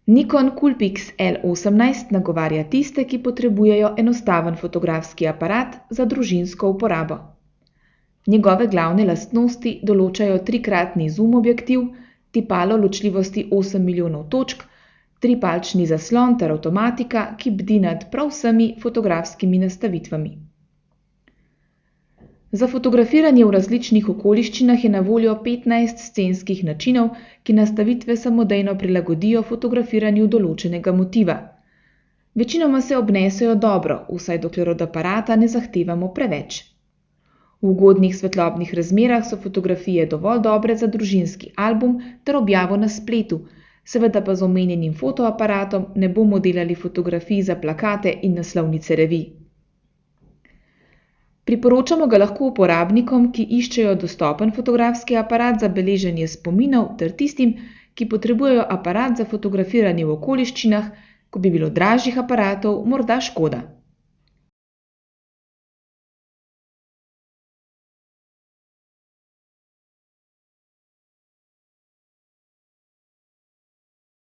Nikon Coolpix L18 nagovarja tiste, ki potrebujejo enostaven fotografski aparat za družinsko uporabo. Njegove glavne lastnosti določajo trikratni zoom objektiv, tipalo ločljivosti 8 milijonov točk, tripalčni zaslon ter avtomatika, ki bdi nad prav vsemi fotografskimi nastavitvami. Za fotografiranje v različnih okoliščinah je na voljo 15 scenskih načinov, ki nastavitve samodejno prilagodijo fotografiranju določenega motiva. Večinoma se obnesejo dobro, vsaj dokler od aparata ne zahtevamo preveč. V ugodnih svetlobnih razmerah so fotografije dovolj dobre za družinski album ter objavo na spletu, seveda pa z omenjenim fotoaparatom ne bomo delali fotografij za plakate in naslovnice revij. Priporočamo ga lahko uporabnikom, ki iščejo dostopen fotografski aparat za beleženje spominov ter tistim, ki potrebujejo aparat za fotografiranje v okoliščinah, ko bi bilo dražjih aparatov morda škoda.